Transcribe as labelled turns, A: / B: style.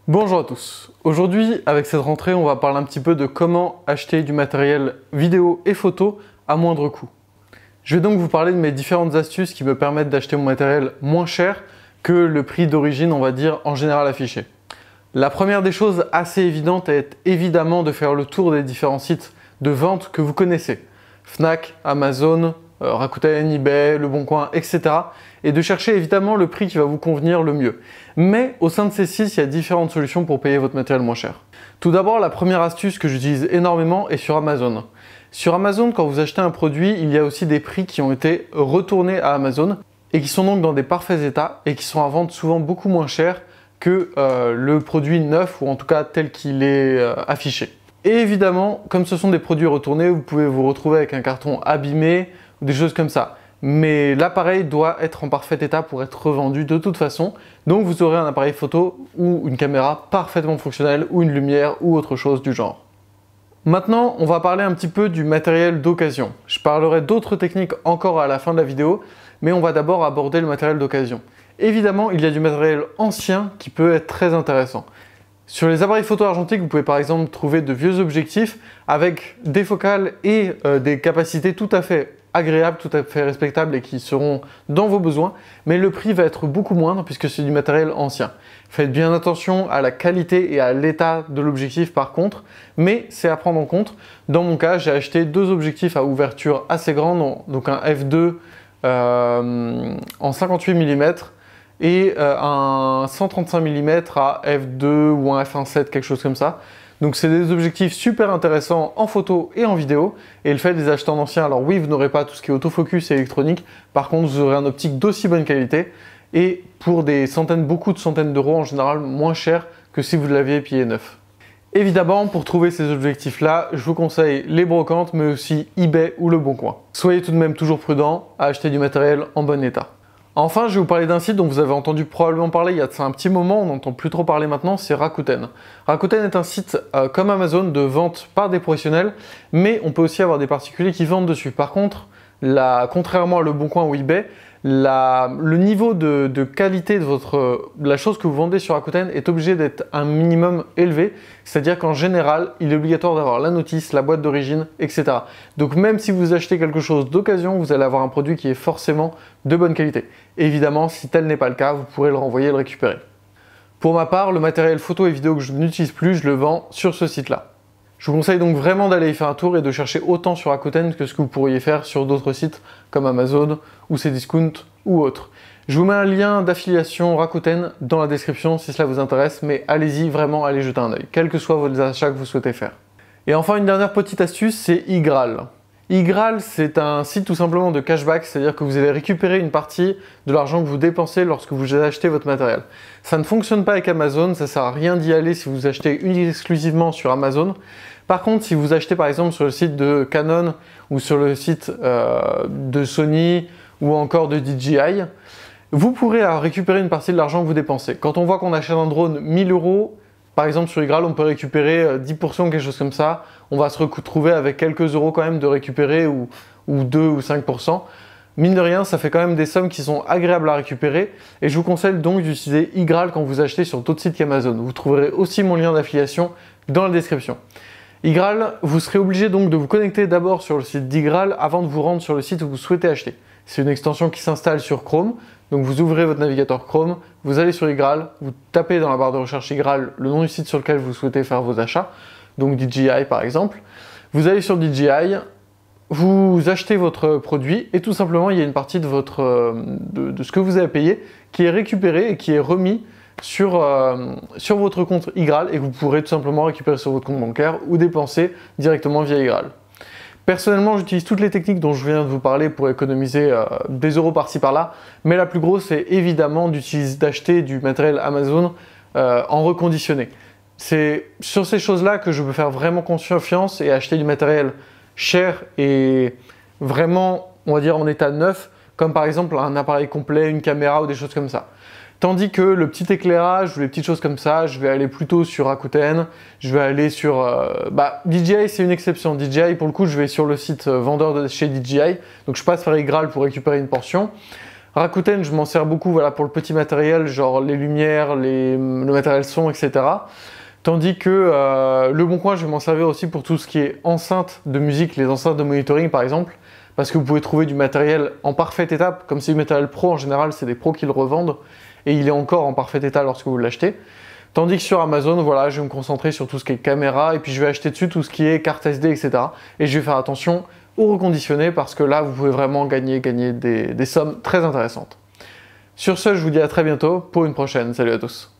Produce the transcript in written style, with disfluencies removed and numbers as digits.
A: Bonjour à tous. Aujourd'hui, avec cette rentrée, on va parler un petit peu de comment acheter du matériel vidéo et photo à moindre coût. Je vais donc vous parler de mes différentes astuces qui me permettent d'acheter mon matériel moins cher que le prix d'origine, on va dire, en général affiché. La première des choses assez évidentes est évidemment de faire le tour des différents sites de vente que vous connaissez. Fnac, Amazon, Rakuten, eBay, Le Bon Coin, etc. Et de chercher évidemment le prix qui va vous convenir le mieux. Mais au sein de ces sites, il y a différentes solutions pour payer votre matériel moins cher. Tout d'abord, la première astuce que j'utilise énormément est sur Amazon. Sur Amazon, quand vous achetez un produit, il y a aussi des prix qui ont été retournés à Amazon et qui sont donc dans des parfaits états et qui sont à vendre souvent beaucoup moins cher que le produit neuf ou en tout cas tel qu'il est affiché. Et évidemment, comme ce sont des produits retournés, vous pouvez vous retrouver avec un carton abîmé ou des choses comme ça. Mais l'appareil doit être en parfait état pour être revendu de toute façon. Donc vous aurez un appareil photo ou une caméra parfaitement fonctionnelle ou une lumière ou autre chose du genre. Maintenant, on va parler un petit peu du matériel d'occasion. Je parlerai d'autres techniques encore à la fin de la vidéo, mais on va d'abord aborder le matériel d'occasion. Évidemment, il y a du matériel ancien qui peut être très intéressant. Sur les appareils photo argentiques, vous pouvez par exemple trouver de vieux objectifs avec des focales et des capacités tout à fait agréables, tout à fait respectables et qui seront dans vos besoins, mais le prix va être beaucoup moindre puisque c'est du matériel ancien. Faites bien attention à la qualité et à l'état de l'objectif par contre, mais c'est à prendre en compte. Dans mon cas, j'ai acheté deux objectifs à ouverture assez grande, donc un f2 en 58 mm et un 135 mm à f2 ou un f1.7, quelque chose comme ça. Donc c'est des objectifs super intéressants en photo et en vidéo. Et le fait de les acheter en ancien, alors oui, vous n'aurez pas tout ce qui est autofocus et électronique. Par contre, vous aurez un optique d'aussi bonne qualité et pour des centaines, beaucoup de centaines d'euros en général, moins cher que si vous l'aviez payé neuf. Évidemment, pour trouver ces objectifs-là, je vous conseille les brocantes, mais aussi eBay ou Le Bon Coin. Soyez tout de même toujours prudent à acheter du matériel en bon état. Enfin, je vais vous parler d'un site dont vous avez entendu probablement parler il y a de ça un petit moment, on n'entend plus trop parler maintenant, c'est Rakuten. Rakuten est un site comme Amazon de vente par des professionnels, mais on peut aussi avoir des particuliers qui vendent dessus. Par contre, contrairement à Le Bon Coin ou eBay, le niveau de qualité de la chose que vous vendez sur Rakuten est obligé d'être un minimum élevé, c'est-à-dire qu'en général, il est obligatoire d'avoir la notice, la boîte d'origine, etc. Donc même si vous achetez quelque chose d'occasion, vous allez avoir un produit qui est forcément de bonne qualité. Évidemment, si tel n'est pas le cas, vous pourrez le renvoyer et le récupérer. Pour ma part, le matériel photo et vidéo que je n'utilise plus, je le vends sur ce site-là. Je vous conseille donc vraiment d'aller y faire un tour et de chercher autant sur Rakuten que ce que vous pourriez faire sur d'autres sites comme Amazon ou Cdiscount ou autres. Je vous mets un lien d'affiliation Rakuten dans la description si cela vous intéresse, mais allez-y vraiment, allez jeter un œil, quels que soient vos achats que vous souhaitez faire. Et enfin, une dernière petite astuce, c'est iGraal. iGraal, c'est un site tout simplement de cashback, c'est-à-dire que vous allez récupérer une partie de l'argent que vous dépensez lorsque vous achetez votre matériel. Ça ne fonctionne pas avec Amazon, ça ne sert à rien d'y aller si vous achetez exclusivement sur Amazon. Par contre, si vous achetez par exemple sur le site de Canon ou sur le site de Sony ou encore de DJI, vous pourrez récupérer une partie de l'argent que vous dépensez. Quand on voit qu'on achète un drone 1000 €, par exemple sur iGraal, on peut récupérer 10%, quelque chose comme ça. On va se retrouver avec quelques euros quand même de récupérer ou 2 ou 5%. Mine de rien, ça fait quand même des sommes qui sont agréables à récupérer et je vous conseille donc d'utiliser iGraal quand vous achetez sur d'autres sites qu'Amazon. Vous trouverez aussi mon lien d'affiliation dans la description. iGraal, vous serez obligé donc de vous connecter d'abord sur le site d'iGraal avant de vous rendre sur le site où vous souhaitez acheter. C'est une extension qui s'installe sur Chrome, donc vous ouvrez votre navigateur Chrome, vous allez sur iGraal, vous tapez dans la barre de recherche iGraal le nom du site sur lequel vous souhaitez faire vos achats, donc DJI par exemple. Vous allez sur DJI, vous achetez votre produit et tout simplement il y a une partie de ce que vous avez payé qui est récupérée et qui est remis sur votre compte iGraal et que vous pourrez tout simplement récupérer sur votre compte bancaire ou dépenser directement via iGraal. Personnellement, j'utilise toutes les techniques dont je viens de vous parler pour économiser des euros par-ci par-là, mais la plus grosse, c'est évidemment d'acheter du matériel Amazon en reconditionné. C'est sur ces choses-là que je peux faire vraiment confiance et acheter du matériel cher et vraiment, on va dire, en état neuf, comme par exemple un appareil complet, une caméra ou des choses comme ça. Tandis que le petit éclairage ou les petites choses comme ça, je vais aller plutôt sur Rakuten, je vais aller sur... DJI c'est une exception. DJI pour le coup, je vais sur le site vendeur de chez DJI, donc je passe par iGraal pour récupérer une portion. Rakuten, je m'en sers beaucoup voilà, pour le petit matériel, genre les lumières, le matériel son, etc. Tandis que Le Bon Coin, je vais m'en servir aussi pour tout ce qui est enceinte de musique, les enceintes de monitoring par exemple, parce que vous pouvez trouver du matériel en parfaite état, comme c'est du matériel pro en général, c'est des pros qui le revendent, et il est encore en parfait état lorsque vous l'achetez. Tandis que sur Amazon, voilà, je vais me concentrer sur tout ce qui est caméra, et puis je vais acheter dessus tout ce qui est carte SD, etc. Et je vais faire attention au reconditionné, parce que là, vous pouvez vraiment gagner des sommes très intéressantes. Sur ce, je vous dis à très bientôt pour une prochaine. Salut à tous.